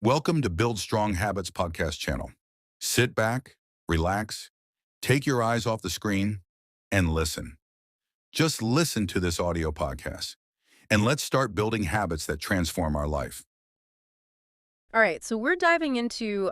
Welcome to Build Strong Habits podcast channel. Sit back, relax, take your eyes off the screen, and listen. Just listen to this audio podcast, and let's start building habits that transform our life. All right, so we're diving into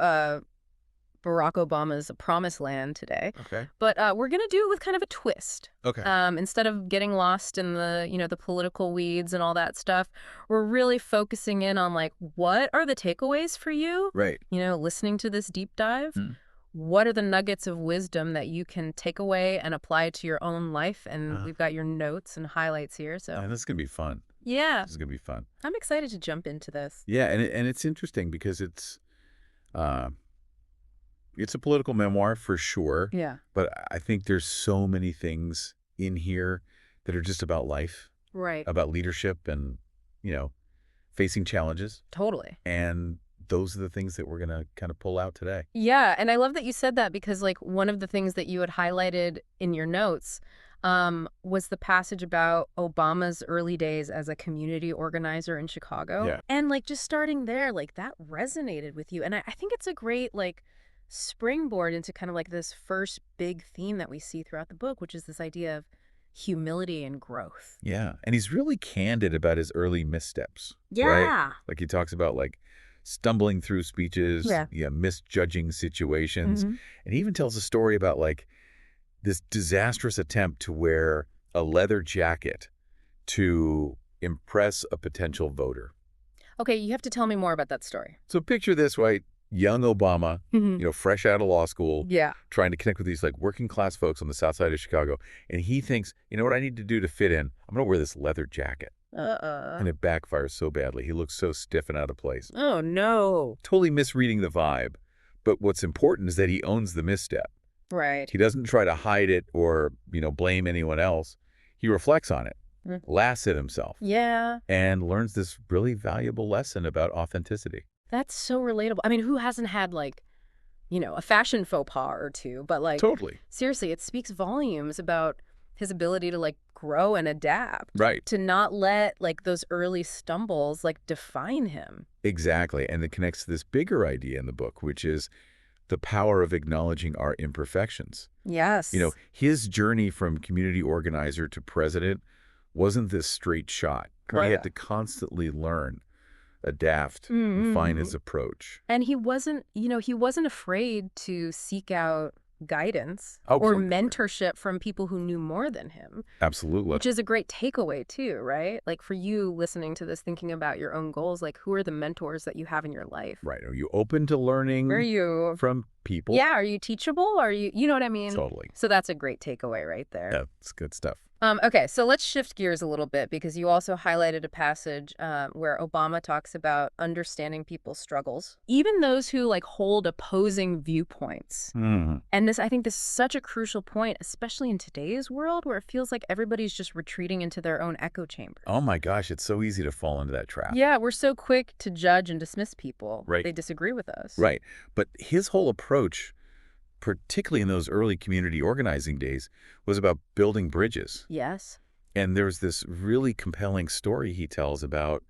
Barack Obama's Promised Land today, Okay. but we're gonna do it with kind of a twist. Okay. Instead of getting lost in the political weeds and all that stuff, we're really focusing in on like what are the takeaways for you? Right. Listening to this deep dive. Mm. What are the nuggets of wisdom that you can take away and apply to your own life? And Uh. we've got your notes and highlights here. So This is gonna be fun. yeah, This is gonna be fun. I'm excited to jump into this. Yeah, and it's interesting because uh, it's a political memoir for sure. Yeah. But I think there's so many things in here that are just about life, Right. about leadership, and facing challenges. Totally. And those are the things that we're gonna kind of pull out today. Yeah, and I love that you said that because like one of the things that you had highlighted in your notes was the passage about Obama's early days as a community organizer in Chicago. Yeah. And like just starting there, like that resonated with you. And I think it's a great like springboard into kind of like this first big theme that we see throughout the book, which is this idea of humility and growth. Yeah, and he's really candid about his early missteps. Right? Yeah. Like he talks about like stumbling through speeches, misjudging situations. Mhm. And he even tells a story about like this disastrous attempt to wear a leather jacket to impress a potential voter. Okay, you have to tell me more about that story. So picture this, right? Young Obama, fresh out of law school, Yeah. trying to connect with these like working class folks on the south side of Chicago. And he thinks, you know what I need to do to fit in? I'm going to wear this leather jacket. And it backfires so badly. He looks so stiff and out of place. Oh, no. Totally misreading the vibe. But what's important is that he owns the misstep. Right. He doesn't try to hide it or, blame anyone else. He reflects on it, laughs at himself, Yeah. and learns this really valuable lesson about authenticity. That's so relatable. I mean, who hasn't had like, a fashion faux pas or two, but like Totally. seriously, it speaks volumes about his ability to like grow and adapt. Right. To not let like those early stumbles like define him. Exactly. And it connects to this bigger idea in the book, which is the power of acknowledging our imperfections. Yes. His journey from community organizer to president wasn't this straight shot. Right. He had to constantly learn, adapt, refine his approach. And he wasn't afraid to seek out guidance Oh, or completely. mentorship from people who knew more than him. Absolutely. Which is a great takeaway too, right? Like for you listening to this, thinking about your own goals, like who are the mentors that you have in your life? Right. Are you open to learning Where are you? from people? Yeah, are you teachable? Are you know what I mean? Totally. So that's a great takeaway right there. That's good stuff. Okay, so let's shift gears a little bit because you also highlighted a passage where Obama talks about understanding people's struggles, even those who like hold opposing viewpoints. Mhm. And I think this is such a crucial point, especially in today's world where it feels like everybody's just retreating into their own echo chamber. Oh my gosh, it's so easy to fall into that trap. Yeah, we're so quick to judge and dismiss people. Right. They disagree with us. Right. But his whole approach, particularly in those early community organizing days, was about building bridges. Yes. And there's this really compelling story he tells about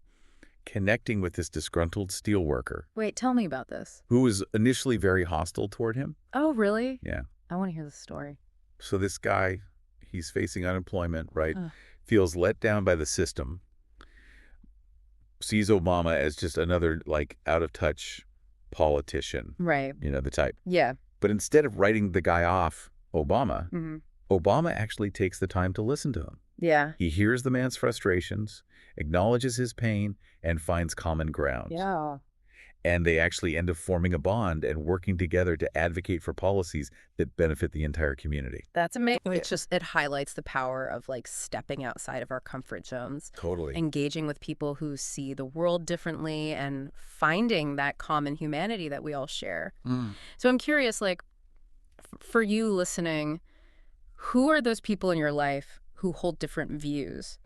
connecting with this disgruntled steelworker Wait, tell me about this. who was initially very hostile toward him. Oh, really? Yeah. I want to hear the story. So this guy, he's facing unemployment, right? Ugh. Feels let down by the system, sees Obama as just another like out of touch politician, Right. the type. Yeah. But instead of writing the guy off, Obama, hmm Obama actually takes the time to listen to him. Yeah. He hears the man's frustrations, acknowledges his pain, and finds common ground. Yeah. And they actually end up forming a bond and working together to advocate for policies that benefit the entire community. That's amazing. It highlights the power of like stepping outside of our comfort zones, Totally. engaging with people who see the world differently and finding that common humanity that we all share. So I'm curious, like for you listening, who are those people in your life who hold different views?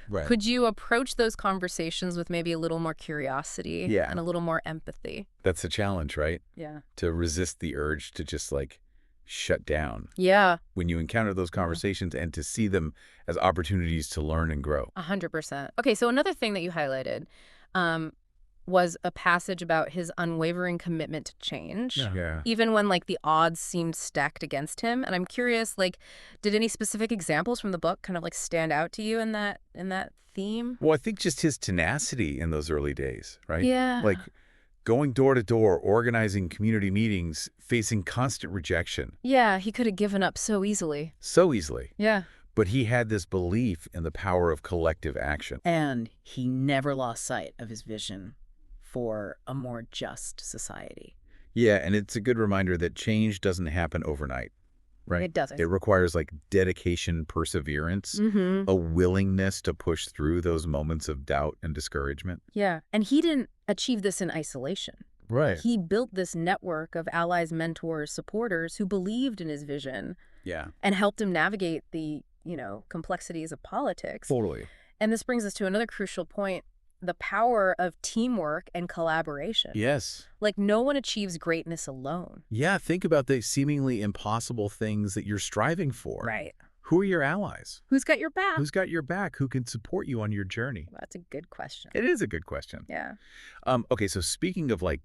Right. Could you approach those conversations with maybe a little more curiosity Yeah. and a little more empathy? That's a challenge, right? Yeah. To resist the urge to just like shut down Yeah, when you encounter those conversations and to see them as opportunities to learn and grow. 100%. Okay, so another thing that you highlighted was a passage about his unwavering commitment to change. Yeah. Even when, like, the odds seemed stacked against him. And I'm curious, like, did any specific examples from the book kind of, like, stand out to you in that theme? Well, I think just his tenacity in those early days, right? Yeah. Like going door to door, organizing community meetings, facing constant rejection. Yeah, he could have given up so easily. So easily. Yeah. But he had this belief in the power of collective action. And he never lost sight of his vision for a more just society. Yeah, and it's a good reminder that change doesn't happen overnight, right? It doesn't. It requires like dedication, perseverance, a willingness to push through those moments of doubt and discouragement. Yeah. And he didn't achieve this in isolation. Right. He built this network of allies, mentors, supporters who believed in his vision Yeah. and helped him navigate the, complexities of politics. Totally. And this brings us to another crucial point, the power of teamwork and collaboration. Yes. Like, no one achieves greatness alone. Yeah, think about the seemingly impossible things that you're striving for. Right. Who are your allies? Who's got your back? Who's got your back? Who can support you on your journey? That's a good question. It is a good question. Yeah. Okay, so speaking of like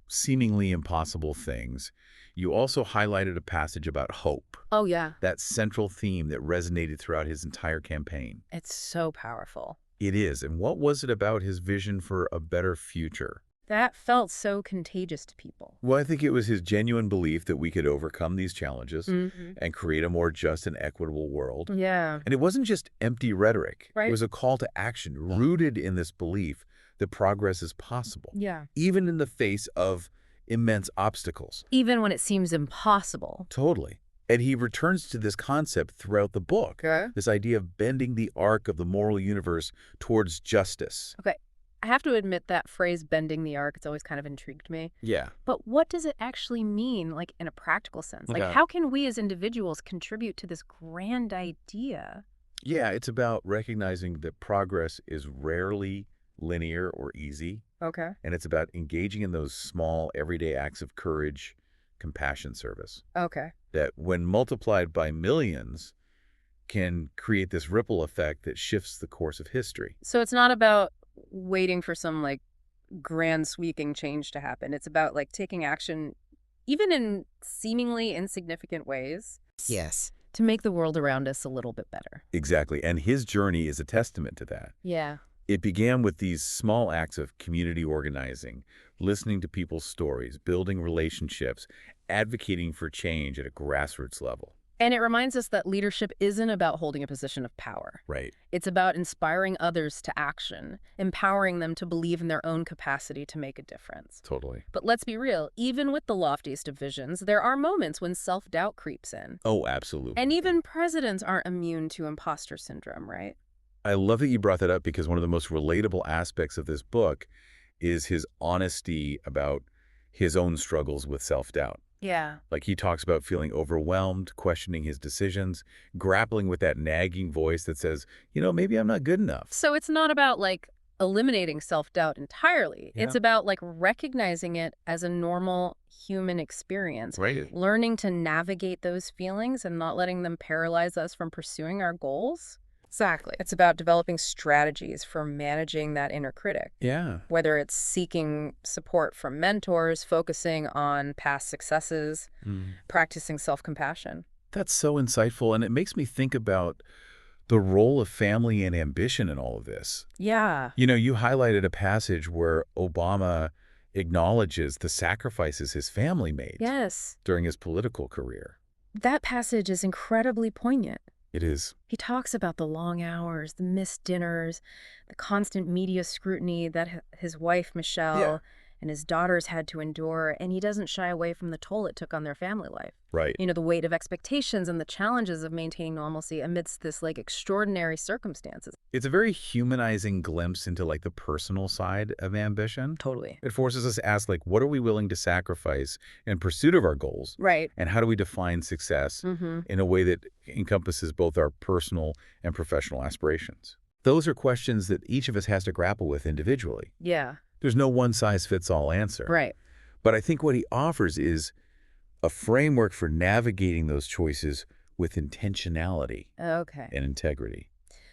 seemingly impossible things, you also highlighted a passage about hope, Oh, yeah. that central theme that resonated throughout his entire campaign. It's so powerful. It is. And what was it about his vision for a better future? That felt so contagious to people. Well, I think it was his genuine belief that we could overcome these challenges and create a more just and equitable world. Yeah. And it wasn't just empty rhetoric. Right. It was a call to action rooted in this belief that progress is possible, Yeah. even in the face of immense obstacles. Even when it seems impossible. Totally. And he returns to this concept throughout the book, Okay. this idea of bending the arc of the moral universe towards justice. Okay. I have to admit that phrase, bending the arc, it's always kind of intrigued me. Yeah. But what does it actually mean, like, in a practical sense? Like, Okay. how can we as individuals contribute to this grand idea? Yeah, it's about recognizing that progress is rarely linear or easy. Okay. And it's about engaging in those small, everyday acts of courage, compassion, service, Okay. that when multiplied by millions can create this ripple effect that shifts the course of history. So it's not about waiting for some, like, grand sweeping change to happen. It's about, like, taking action, even in seemingly insignificant ways, Yes. to make the world around us a little bit better. Exactly. And his journey is a testament to that. Yeah. It began with these small acts of community organizing, listening to people's stories, building relationships, advocating for change at a grassroots level. And it reminds us that leadership isn't about holding a position of power. Right. It's about inspiring others to action, empowering them to believe in their own capacity to make a difference. Totally. But let's be real, even with the loftiest of visions, there are moments when self-doubt creeps in. Oh, absolutely. And even presidents aren't immune to imposter syndrome, right? I love that you brought that up because one of the most relatable aspects of this book is his honesty about his own struggles with self-doubt. Yeah. Like he talks about feeling overwhelmed, questioning his decisions, grappling with that nagging voice that says, maybe I'm not good enough. So it's not about, like, eliminating self-doubt entirely. Yeah. It's about, like, recognizing it as a normal human experience. Right. Learning to navigate those feelings and not letting them paralyze us from pursuing our goals. Exactly. It's about developing strategies for managing that inner critic. Yeah. Whether it's seeking support from mentors, focusing on past successes, practicing self-compassion. That's so insightful. And it makes me think about the role of family and ambition in all of this. Yeah. You highlighted a passage where Obama acknowledges the sacrifices his family made Yes. during his political career. That passage is incredibly poignant. It is. He talks about the long hours, the missed dinners, the constant media scrutiny that his wife, Michelle, and his daughters had to endure, and he doesn't shy away from the toll it took on their family life. Right. The weight of expectations and the challenges of maintaining normalcy amidst this, like, extraordinary circumstances. It's a very humanizing glimpse into, like, the personal side of ambition. Totally. It forces us to ask, like, what are we willing to sacrifice in pursuit of our goals? Right. And how do we define success in a way that encompasses both our personal and professional aspirations? Those are questions that each of us has to grapple with individually. Yeah. There's no one-size-fits-all answer. Right. But I think what he offers is a framework for navigating those choices with intentionality Okay. and integrity.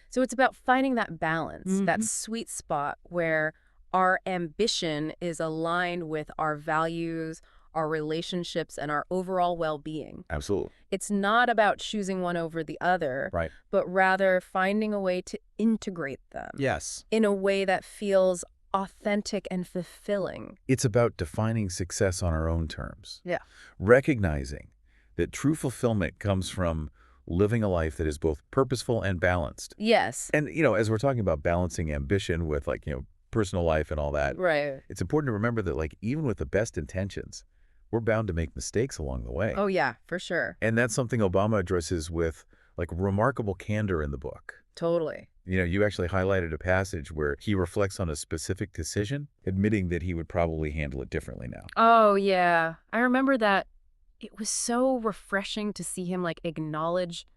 So it's about finding that balance, that sweet spot where our ambition is aligned with our values, our relationships, and our overall well-being. Absolutely. It's not about choosing one over the other, Right. but rather finding a way to integrate them Yes. in a way that feels authentic and fulfilling. It's about defining success on our own terms. Yeah. Recognizing that true fulfillment comes from living a life that is both purposeful and balanced. Yes. And, as we're talking about balancing ambition with, personal life and all that, Right. it's important to remember that, even with the best intentions, we're bound to make mistakes along the way. Oh, yeah, for sure. And that's something Obama addresses with, remarkable candor in the book. Totally. You actually highlighted a passage where he reflects on a specific decision, admitting that he would probably handle it differently now. Oh, yeah. I remember that. It was so refreshing to see him acknowledge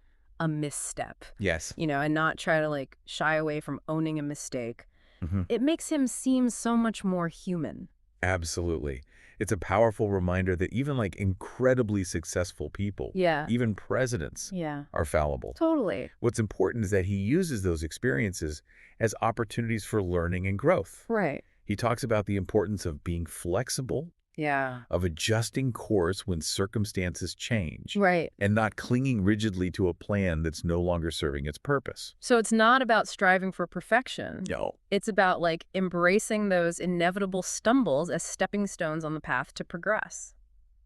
a misstep, Yes. and not try to shy away from owning a mistake. Mm-hmm. It makes him seem so much more human. Absolutely. It's a powerful reminder that even incredibly successful people, Yeah. even presidents, Yeah. are fallible. Totally. What's important is that he uses those experiences as opportunities for learning and growth. Right. He talks about the importance of being flexible, Yeah. of adjusting course when circumstances change, Right. and not clinging rigidly to a plan that's no longer serving its purpose. So it's not about striving for perfection. No. It's about embracing those inevitable stumbles as stepping stones on the path to progress.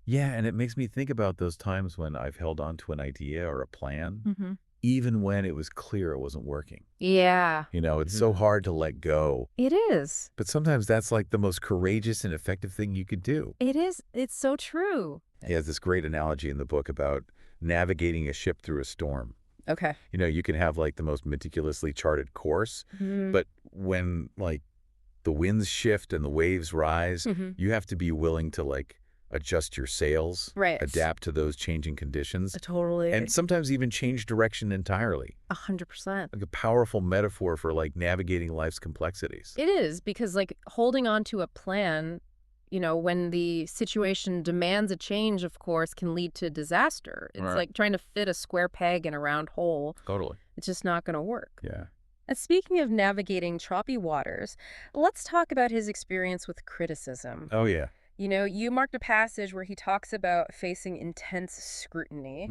Yeah, and it makes me think about those times when I've held on to an idea or a plan, Mm-hmm. even when it was clear it wasn't working. Yeah. It's so hard to let go. It is. But sometimes that's the most courageous and effective thing you could do. It is. It's so true. He has this great analogy in the book about navigating a ship through a storm. Okay. You can have the most meticulously charted course, Mm-hmm. but when the winds shift and the waves rise, Mm-hmm. you have to be willing to adjust your sails, Right. adapt to those changing conditions, Totally. and sometimes even change direction entirely. 100%. A powerful metaphor for navigating life's complexities. It is, because holding on to a plan, when the situation demands a change, of course, can lead to disaster. It's Right. like trying to fit a square peg in a round hole. Totally. It's just not going to work. Yeah. And speaking of navigating choppy waters, let's talk about his experience with criticism. Oh, yeah. You marked a passage where he talks about facing intense scrutiny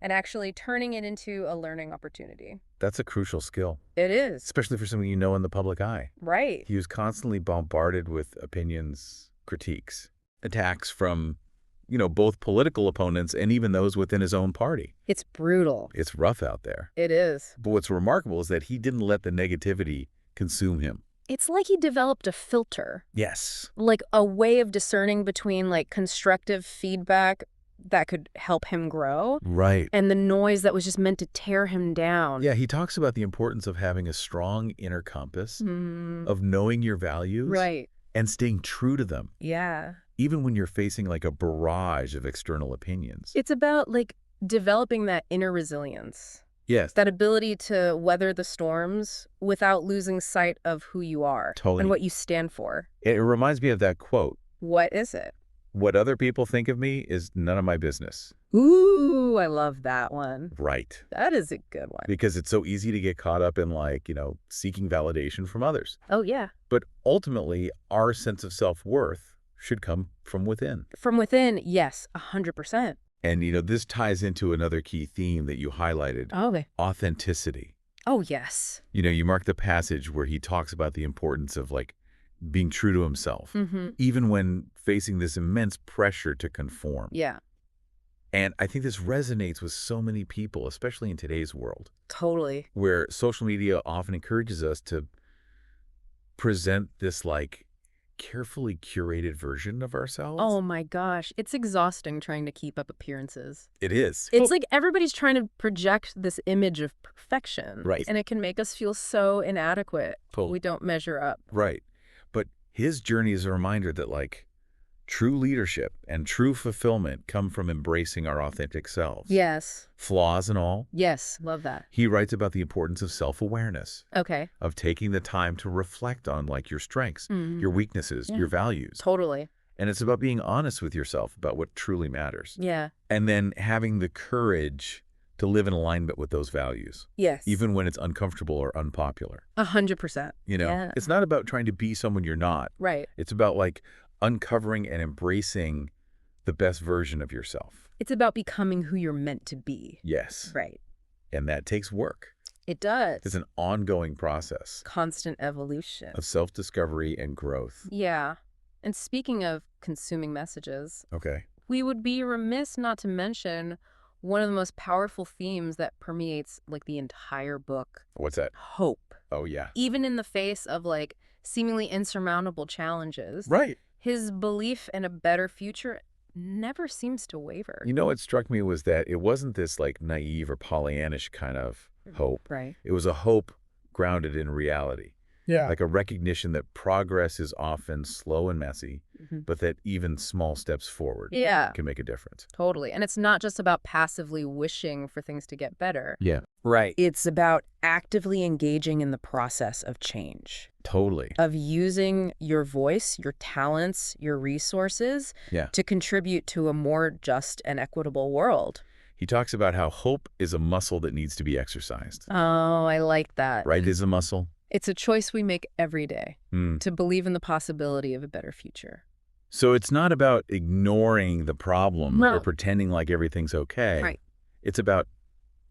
and actually turning it into a learning opportunity. That's a crucial skill, It is. especially for someone in the public eye. Right. He was constantly bombarded with opinions, critiques, attacks from, both political opponents and even those within his own party. It's brutal. It's rough out there. It is. But what's remarkable is that he didn't let the negativity consume him. It's like he developed a filter, Yes. a way of discerning between constructive feedback that could help him grow Right. and the noise that was just meant to tear him down. Yeah, he talks about the importance of having a strong inner compass, Mm, of knowing your values, right. and staying true to them, Yeah. even when you're facing a barrage of external opinions. It's about developing that inner resilience. Yes. That ability to weather the storms without losing sight of who you are Totally. and what you stand for. It reminds me of that quote, What is it? "What other people think of me is none of my business." Ooh, I love that one. Right. That is a good one. Because it's so easy to get caught up in seeking validation from others. Oh, yeah. But ultimately, our sense of self-worth should come from within. From within, yes, 100%. And, this ties into another key theme that you highlighted, Okay. authenticity. Oh, yes. You mark the passage where he talks about the importance of being true to himself, Mm-hmm. even when facing this immense pressure to conform. Yeah, And I think this resonates with so many people, especially in today's world, totally. where social media often encourages us to present this carefully curated version of ourselves. Oh my gosh, it's exhausting trying to keep up appearances. It is. It's like everybody's trying to project this image of perfection. Right. And it can make us feel so inadequate. Totally. We don't measure up. Right. But his journey is a reminder that true leadership and true fulfillment come from embracing our authentic selves. Yes. Flaws and all. Yes, love that. He writes about the importance of self-awareness, Okay. of taking the time to reflect on your strengths, Mhm. your weaknesses, Yeah. your values. Totally. And it's about being honest with yourself about what truly matters. Yeah. And then having the courage to live in alignment with those values, Yes. even when it's uncomfortable or unpopular. 100%. You know, Yeah. it's not about trying to be someone you're not. Right. It's about like uncovering and embracing the best version of yourself. It's about becoming who you're meant to be. Yes. Right. And that takes work. It does. It's an ongoing process Constant evolution. of self-discovery and growth. Yeah. And speaking of consuming messages, Okay. we would be remiss not to mention one of the most powerful themes that permeates like the entire book. What's that? Hope. Oh, yeah. Even in the face of like seemingly insurmountable challenges. Right. His belief in a better future never seems to waver. You know, what struck me was that it wasn't this like naive or Pollyannish kind of hope. Right. It was a hope grounded in reality. Yeah. Like a recognition that progress is often slow and messy, but that even small steps forward Yeah. can make a difference. Totally. And it's not just about passively wishing for things to get better. Yeah. Right. It's about actively engaging in the process of change, Totally. of using your voice, your talents, your resources Yeah. to contribute to a more just and equitable world. He talks about how hope is a muscle that needs to be exercised. Oh, I like that. Right? It is a muscle. It's a choice we make every day to believe in the possibility of a better future. So it's not about ignoring the problem No. or pretending like everything's okay. Right. It's about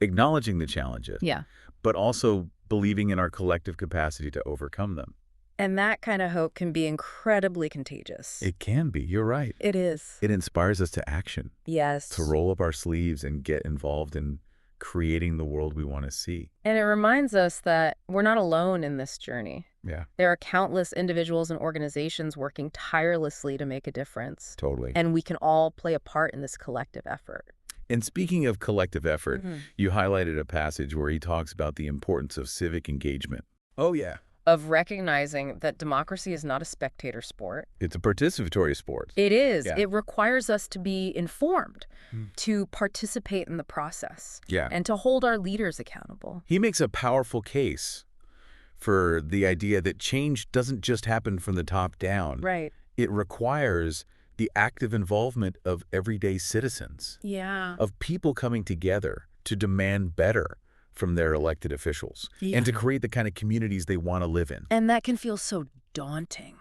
acknowledging the challenges, Yeah. but also believing in our collective capacity to overcome them. And that kind of hope can be incredibly contagious. It can be. You're right. It is. It inspires us to action, Yes. to roll up our sleeves and get involved in creating the world we want to see. And it reminds us that we're not alone in this journey. Yeah, There are countless individuals and organizations working tirelessly to make a difference. totally. And we can all play a part in this collective effort. And speaking of collective effort, Mhm. you highlighted a passage where he talks about the importance of civic engagement. Oh, yeah. Of recognizing that democracy is not a spectator sport. It's a participatory sport. It is. Yeah. It requires us to be informed, to participate in the process, Yeah. and to hold our leaders accountable. He makes a powerful case for the idea that change doesn't just happen from the top down. Right. It requires the active involvement of everyday citizens, Yeah. of people coming together to demand better from their elected officials and to create the kind of communities they want to live in. And that can feel so daunting,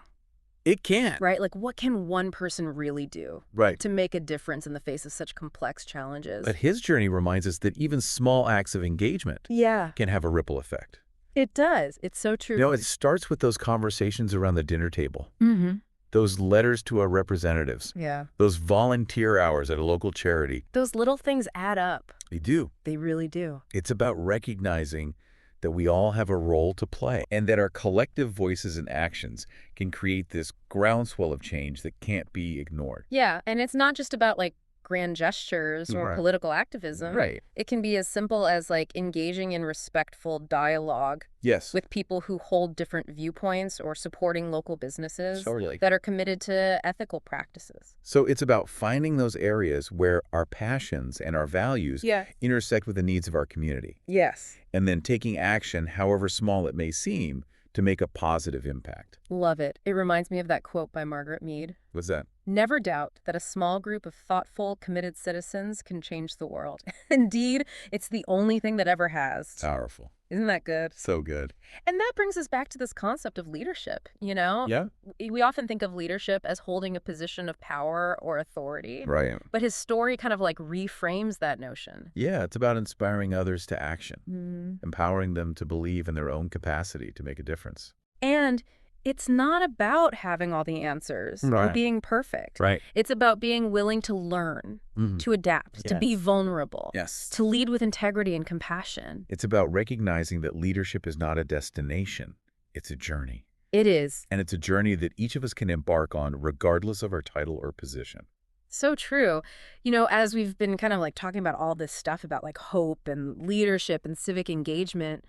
It can. right? Like, what can one person really do Right. to make a difference in the face of such complex challenges? But his journey reminds us that even small acts of engagement Yeah, can have a ripple effect. it does. It's so true. You know, it starts with those conversations around the dinner table, Mm-hmm. those letters to our representatives, Yeah. those volunteer hours at a local charity. Those little things add up. They do. They really do. It's about recognizing that we all have a role to play and that our collective voices and actions can create this groundswell of change that can't be ignored. Yeah, and it's not just about like grand gestures or Right. political activism. Right. It can be as simple as like engaging in respectful dialogue Yes. with people who hold different viewpoints or supporting local businesses Totally. that are committed to ethical practices. So it's about finding those areas where our passions and our values Yeah. intersect with the needs of our community, Yes. and then taking action, however small it may seem, to make a positive impact. Love it. It reminds me of that quote by Margaret Mead. What's that? Never doubt that a small group of thoughtful, committed citizens can change the world. Indeed, it's the only thing that ever has. Powerful. Isn't that good? So good. And that brings us back to this concept of leadership, you know? Yeah. We often think of leadership as holding a position of power or authority. Right. But his story kind of like reframes that notion. Yeah, it's about inspiring others to action, empowering them to believe in their own capacity to make a difference. And it's not about having all the answers or Right. being perfect. Right. It's about being willing to learn, to adapt, to be Yes. vulnerable, Yes. to lead with integrity and compassion. It's about recognizing that leadership is not a destination, it's a journey. It is. And it's a journey that each of us can embark on regardless of our title or position. So true. You know, as we've been kind of like talking about all this stuff about like hope and leadership and civic engagement,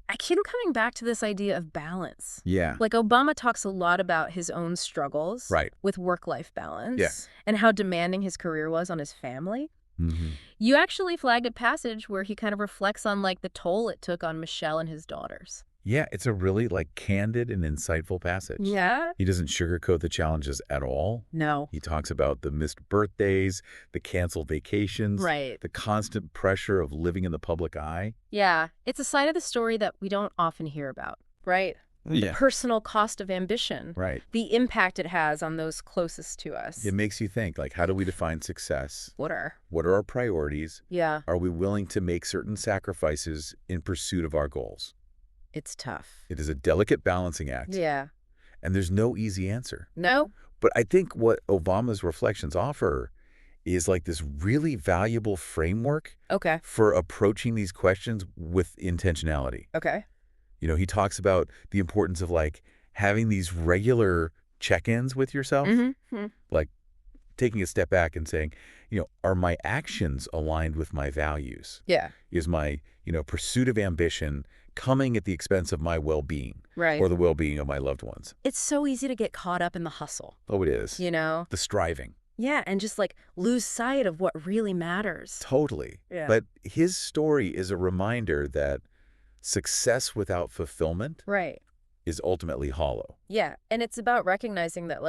I keep coming back to this idea of balance. Yeah. Like Obama talks a lot about his own struggles Right. with work-life balance Yeah. and how demanding his career was on his family. You actually flagged a passage where he kind of reflects on like the toll it took on Michelle and his daughters. Yeah, it's a really candid and insightful passage. Yeah? He doesn't sugarcoat the challenges at all. No. He talks about the missed birthdays, the canceled vacations, Right. the constant pressure of living in the public eye. Yeah. It's a side of the story that we don't often hear about, right? The personal cost of ambition. Right. The impact it has on those closest to us. It makes you think, how do we define success? What are? What are our priorities? Yeah. Are we willing to make certain sacrifices in pursuit of our goals? It's tough. It is a delicate balancing act. Yeah. And there's no easy answer. No? But I think what Obama's reflections offer is this really valuable framework Okay. for approaching these questions with intentionality. Okay. He talks about the importance of having these regular check-ins with yourself, Mm-hmm. taking a step back and saying, are my actions aligned with my values? Yeah. Is my, pursuit of ambition coming at the expense of my well-being Right. or the well-being of my loved ones? It's so easy to get caught up in the hustle, Oh, it is. The striving. Yeah, and just lose sight of what really matters. Totally. Yeah. But his story is a reminder that success without fulfillment Right. is ultimately hollow. Yeah, and it's about recognizing that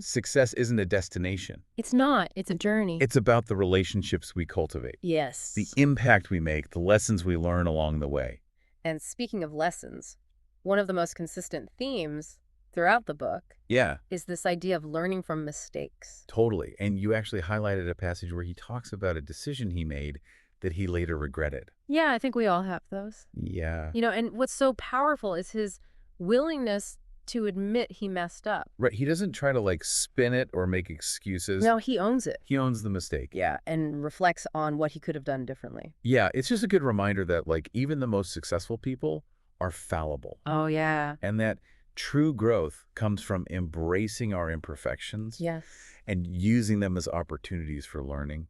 Success isn't a destination. it's not. It's a journey. It's about the relationships we cultivate, Yes. the impact we make, the lessons we learn along the way. And speaking of lessons, one of the most consistent themes throughout the book Yeah, is this idea of learning from mistakes. totally. And you actually highlighted a passage where he talks about a decision he made that he later regretted. Yeah, I think we all have those. Yeah. And what's so powerful is his willingness to admit he messed up. Right. He doesn't try to spin it or make excuses. No, he owns it. He owns the mistake. Yeah, and reflects on what he could have done differently. Yeah, it's just a good reminder that even the most successful people are fallible. Oh, yeah. And that true growth comes from embracing our imperfections Yes. and using them as opportunities for learning.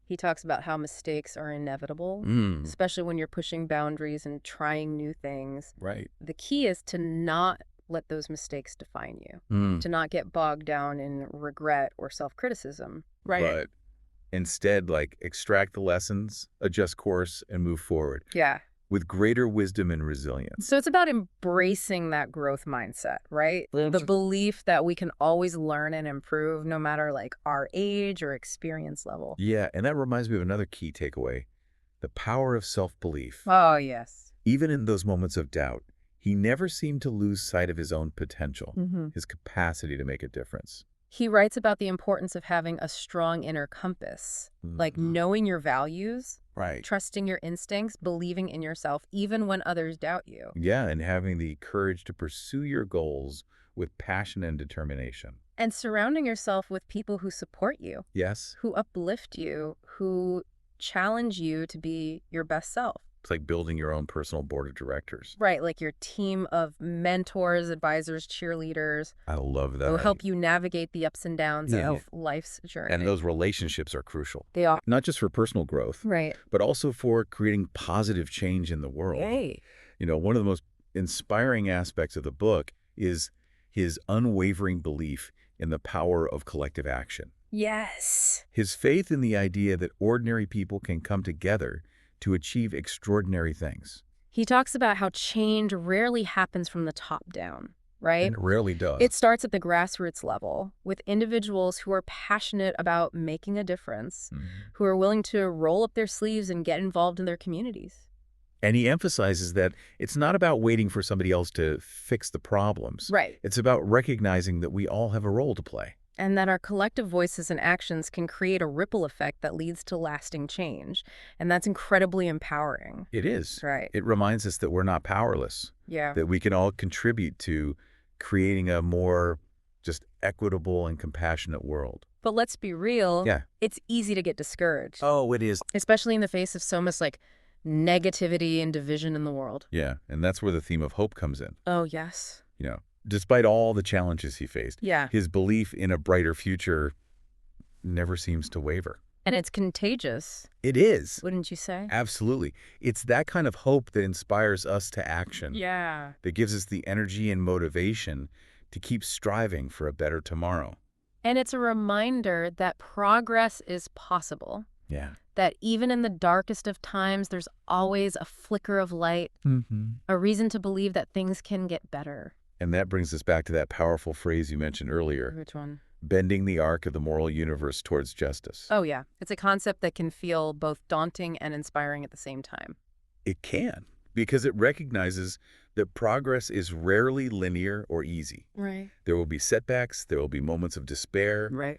He talks about how mistakes are inevitable, Mm, especially when you're pushing boundaries and trying new things. right. The key is to not let those mistakes define you, Mm, to not get bogged down in regret or self-criticism. But instead, extract the lessons, adjust course, and move forward Yeah. with greater wisdom and resilience. So it's about embracing that growth mindset, right? The belief that we can always learn and improve no matter our age or experience level. Yeah, and that reminds me of another key takeaway, the power of self-belief. Oh, yes. Even in those moments of doubt, he never seemed to lose sight of his own potential, Mm-hmm. his capacity to make a difference. He writes about the importance of having a strong inner compass, Mhm. knowing your values, Right. trusting your instincts, believing in yourself, even when others doubt you. Yeah, and having the courage to pursue your goals with passion and determination. And surrounding yourself with people who support you, Yes, who uplift you, who challenge you to be your best self. it's like building your own personal board of directors. Right, like your team of mentors, advisors, cheerleaders I love that. who help you navigate the ups and downs Yeah. of life's journey. And those relationships are crucial, They are. not just for personal growth, Right. but also for creating positive change in the world. Yay. One of the most inspiring aspects of the book is his unwavering belief in the power of collective action. Yes. His faith in the idea that ordinary people can come together to achieve extraordinary things. He talks about how change rarely happens from the top down, right? And it rarely does. It starts at the grassroots level with individuals who are passionate about making a difference, Mhm. who are willing to roll up their sleeves and get involved in their communities. And he emphasizes that it's not about waiting for somebody else to fix the problems. Right. It's about recognizing that we all have a role to play. And that our collective voices and actions can create a ripple effect that leads to lasting change. And that's incredibly empowering. It is. Right. It reminds us that we're not powerless, Yeah. that we can all contribute to creating a more just equitable and compassionate world. But let's be real. Yeah. It's easy to get discouraged, Oh, it is. especially in the face of so much negativity and division in the world. Yeah, and that's where the theme of hope comes in. Oh, yes. Despite all the challenges he faced, Yeah. his belief in a brighter future never seems to waver. And it's contagious, It is. wouldn't you say? Absolutely. It's that kind of hope that inspires us to action, Yeah. that gives us the energy and motivation to keep striving for a better tomorrow. And it's a reminder that progress is possible. Yeah. That even in the darkest of times, there's always a flicker of light, a reason to believe that things can get better. And that brings us back to that powerful phrase you mentioned earlier. Which one? Bending the arc of the moral universe towards justice. Oh, yeah. It's a concept that can feel both daunting and inspiring at the same time. It can, because it recognizes that progress is rarely linear or easy. Right. There will be setbacks, there will be moments of despair. Right.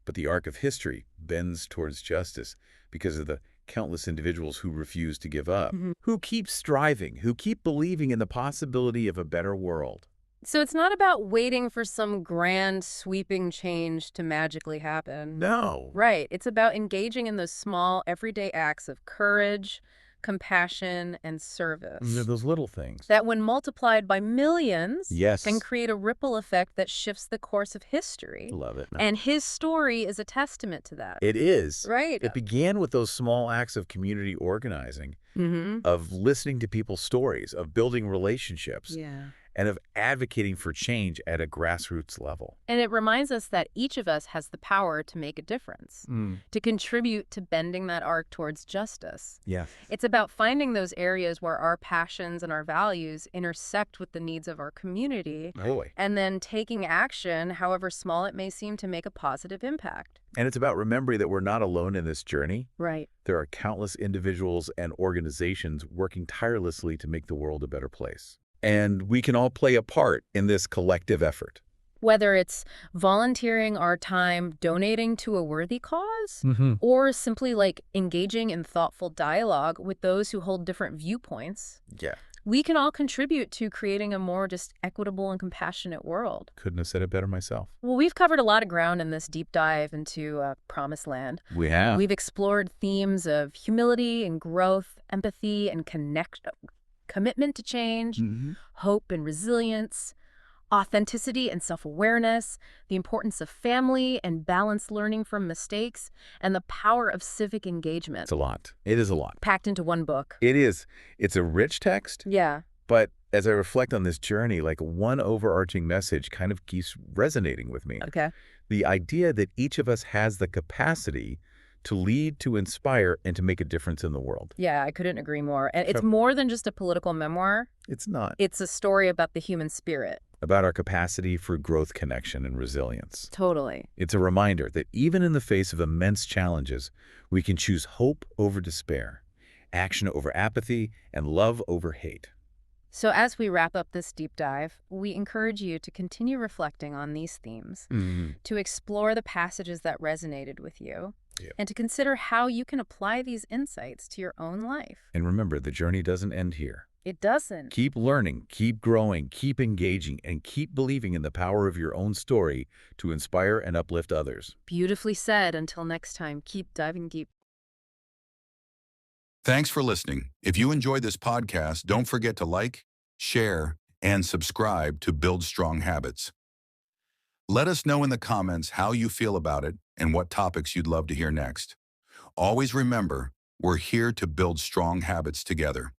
But the arc of history bends towards justice because of the countless individuals who refuse to give up, who keep striving, who keep believing in the possibility of a better world. So it's not about waiting for some grand, sweeping change to magically happen. No. Right. It's about engaging in those small, everyday acts of courage, compassion, and service. They're those little things. That when multiplied by millions, Yes. can create a ripple effect that shifts the course of history. Love it. And his story is a testament to that. It is. Right. It began with those small acts of community organizing, Mm-hmm. of listening to people's stories, of building relationships, Yeah. and of advocating for change at a grassroots level. And it reminds us that each of us has the power to make a difference, to contribute to bending that arc towards justice. Yeah. It's about finding those areas where our passions and our values intersect with the needs of our community, Boy. and then taking action, however small it may seem, to make a positive impact. And it's about remembering that we're not alone in this journey. Right. There are countless individuals and organizations working tirelessly to make the world a better place. And we can all play a part in this collective effort. Whether it's volunteering our time, donating to a worthy cause, or simply engaging in thoughtful dialogue with those who hold different viewpoints, Yeah. we can all contribute to creating a more just equitable and compassionate world. Couldn't have said it better myself. Well, we've covered a lot of ground in this deep dive into Promised Land. We have. We've explored themes of humility and growth, empathy and commitment to change, hope and resilience, authenticity and self-awareness, the importance of family and balanced learning from mistakes, and the power of civic engagement. It's a lot. It is a lot. Packed into one book. It is. It's a rich text, Yeah. but as I reflect on this journey, one overarching message kind of keeps resonating with me. Okay. The idea that each of us has the capacity to lead, to inspire, and to make a difference in the world. Yeah, I couldn't agree more. And it's So- more than just a political memoir. It's not. It's a story about the human spirit. About our capacity for growth, connection, and resilience. Totally. It's a reminder that even in the face of immense challenges, we can choose hope over despair, action over apathy, and love over hate. So as we wrap up this deep dive, we encourage you to continue reflecting on these themes, to explore the passages that resonated with you, Yeah. and to consider how you can apply these insights to your own life. And remember, the journey doesn't end here. It doesn't. Keep learning, keep growing, keep engaging, and keep believing in the power of your own story to inspire and uplift others. Beautifully said. Until next time, keep diving deep. Thanks for listening. If you enjoyed this podcast, don't forget to like, share, and subscribe to Build Strong Habits. Let us know in the comments how you feel about it and what topics you'd love to hear next. Always remember, we're here to build strong habits together.